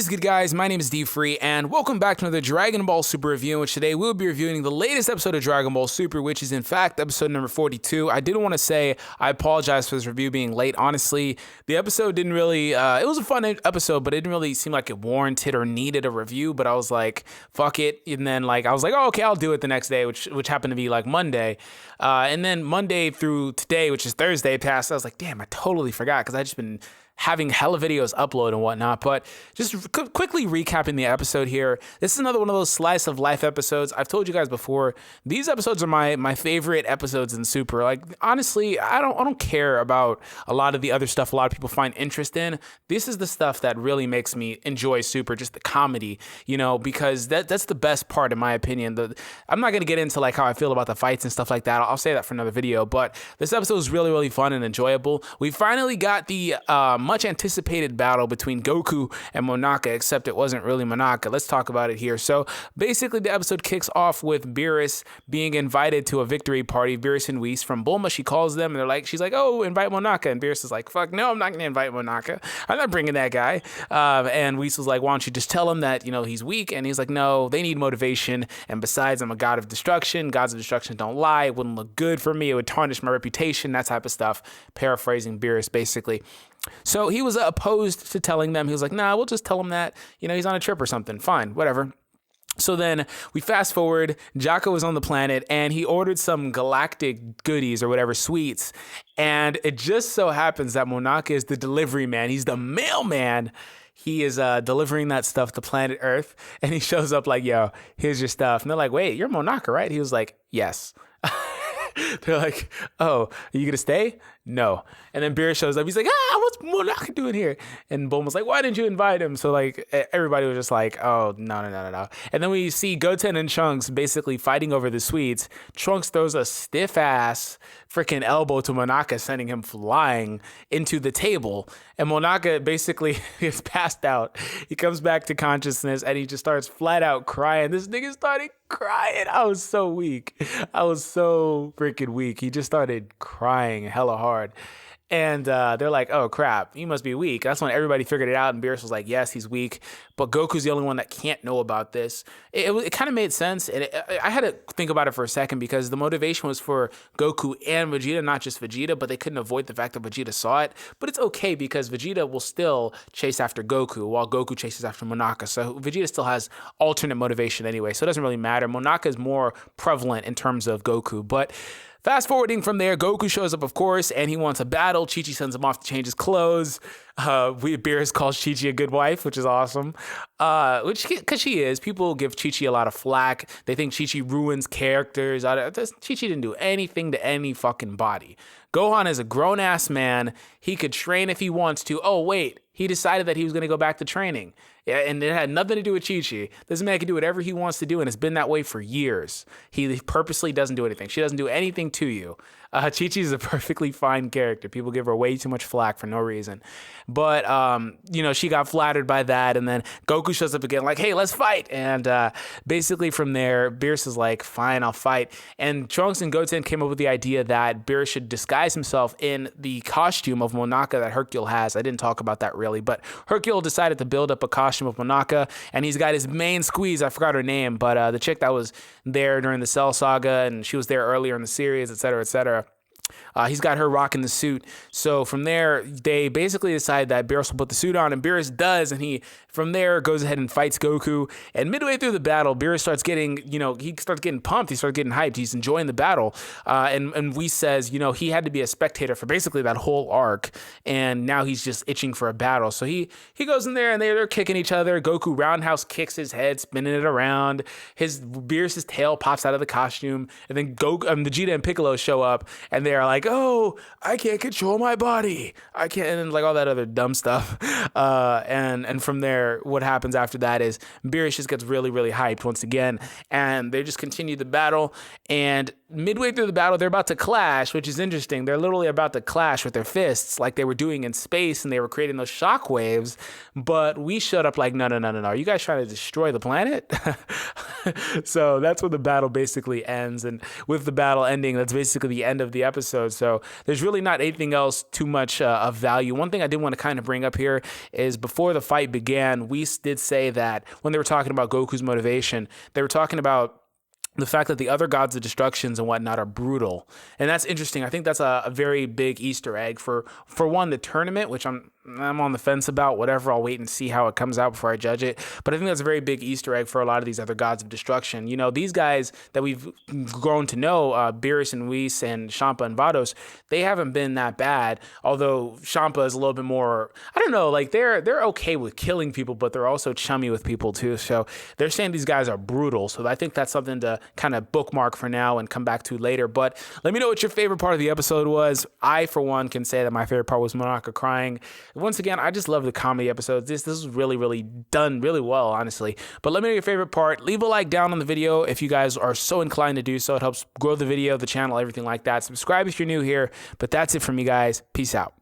is good, guys? My name is D Free, and welcome back to another Dragon Ball Super review, in which today we'll be reviewing the latest episode of Dragon Ball Super, which is in fact episode number 42. I didn't want to say I apologize for this review being late. Honestly, the episode didn't really, it was a fun episode, but it didn't really seem like it warranted or needed a review, but I was like, fuck it. And then I was like, oh, okay, I'll do it the next day, which happened to be Monday. And then Monday through today, which is Thursday, passed. I was like, damn, I totally forgot, because I just been having hella videos upload and whatnot. But just quickly recapping the episode here. This is another one of those slice of life episodes. I've told you guys before, these episodes are my favorite episodes in Super. Honestly, I don't care about a lot of the other stuff a lot of people find interest in. This is the stuff that really makes me enjoy Super, just the comedy, because that's the best part in my opinion. I'm not going to get into how I feel about the fights and stuff like that. I'll say that for another video, but this episode is really, really fun and enjoyable. We finally got the much anticipated battle between Goku and Monaka, except it wasn't really Monaka. Let's talk about it here. So basically the episode kicks off with Beerus being invited to a victory party. Beerus and Whis from Bulma, she calls them and she's like, oh, invite Monaka. And Beerus is like, fuck no, I'm not gonna invite Monaka. I'm not bringing that guy. And Whis was like, why don't you just tell him that, he's weak? And he's like, no, they need motivation. And besides, I'm a god of destruction. Gods of destruction don't lie. It wouldn't look good for me. It would tarnish my reputation, that type of stuff. Paraphrasing Beerus, basically. So he was opposed to telling them. He was like, nah, we'll just tell him that, he's on a trip or something. Fine, whatever. So then we fast forward, Jocko was on the planet and he ordered some galactic goodies or whatever, sweets. And it just so happens that Monaka is the delivery man. He's the mailman. He is delivering that stuff to planet Earth. And he shows up like, yo, here's your stuff. And they're like, wait, you're Monaka, right? He was like, yes. They're like, oh, are you going to stay? No. And then Beerus shows up. He's like, what's Monaka doing here? And Bulma's like, why didn't you invite him? So everybody was just like, oh, no. And then we see Goten and Trunks basically fighting over the sweets. Trunks throws a stiff ass freaking elbow to Monaka, sending him flying into the table. And Monaka basically is passed out. He comes back to consciousness and he just starts flat out crying. This nigga started crying. I was so weak. I was so freaking weak. He just started crying hella hard. And they're like, oh, crap, he must be weak. That's when everybody figured it out. And Beerus was like, yes, he's weak. But Goku's the only one that can't know about this. It kind of made sense. And I had to think about it for a second because the motivation was for Goku and Vegeta, not just Vegeta. But they couldn't avoid the fact that Vegeta saw it. But it's okay because Vegeta will still chase after Goku while Goku chases after Monaka. So Vegeta still has alternate motivation anyway. So it doesn't really matter. Monaka is more prevalent in terms of Goku. But fast forwarding from there, Goku shows up, of course, and he wants a battle. Chi-Chi sends him off to change his clothes. Beerus calls Chi-Chi a good wife, which is awesome. Because she is. People give Chi-Chi a lot of flack. They think Chi-Chi ruins characters. Chi-Chi didn't do anything to any fucking body. Gohan is a grown-ass man. He could train if he wants to. Oh, wait. He decided that he was going to go back to training. Yeah, and it had nothing to do with Chi-Chi. This man can do whatever he wants to do, and it's been that way for years. He purposely doesn't do anything. She doesn't do anything to you. Chi-Chi is a perfectly fine character. People give her way too much flack for no reason. But, she got flattered by that, and then Goku shows up again like, hey, let's fight. And basically from there, Beerus is like, fine, I'll fight. And Trunks and Goten came up with the idea that Beerus should disguise himself in the costume of Monaka that Hercule has. I didn't talk about that really, but Hercule decided to build up a costume of Monaka, and he's got his main squeeze. I forgot her name, but the chick that was there during the Cell Saga, and she was there earlier in the series, etc., etc. He's got her rocking the suit. So from there, they basically decide that Beerus will put the suit on, and Beerus does, and he from there goes ahead and fights Goku. And midway through the battle, Beerus starts getting, he starts getting pumped. He starts getting hyped. He's enjoying the battle. And Whis says, he had to be a spectator for basically that whole arc, and now he's just itching for a battle. So he goes in there, and they're kicking each other. Goku roundhouse kicks his head, spinning it around. Beerus' tail pops out of the costume, and then Vegeta and Piccolo show up, and they're like, oh, I can't control my body. I can't, and all that other dumb stuff. And from there, what happens after that is Beerus just gets really, really hyped once again, and they just continue the battle. And midway through the battle, they're about to clash, which is interesting. They're literally about to clash with their fists like they were doing in space, and they were creating those shock waves. But we showed up like, no. Are you guys trying to destroy the planet? So that's where the battle basically ends. And with the battle ending, that's basically the end of the episode. So there's really not anything else too much of value. One thing I did want to kind of bring up here is before the fight began, Whis did say that when they were talking about Goku's motivation, they were talking about the fact that the other gods of destructions and whatnot are brutal. And that's interesting. I think that's a very big Easter egg for one, the tournament, which I'm on the fence about. Whatever, I'll wait and see how it comes out before I judge it. But I think that's a very big Easter egg for a lot of these other gods of destruction. You know, these guys that we've grown to know, Beerus and Whis and Champa and Vados, they haven't been that bad. Although Champa is a little bit more, I don't know, like they're okay with killing people, but they're also chummy with people too. So they're saying these guys are brutal. So I think that's something to kind of bookmark for now and come back to later. But let me know what your favorite part of the episode was. I, for one, can say that my favorite part was Monaka crying. Once again, I just love the comedy episodes. This is really, really done really well, honestly. But let me know your favorite part. Leave a like down on the video if you guys are so inclined to do so. It helps grow the video, the channel, everything like that. Subscribe if you're new here. But that's it from me, guys. Peace out.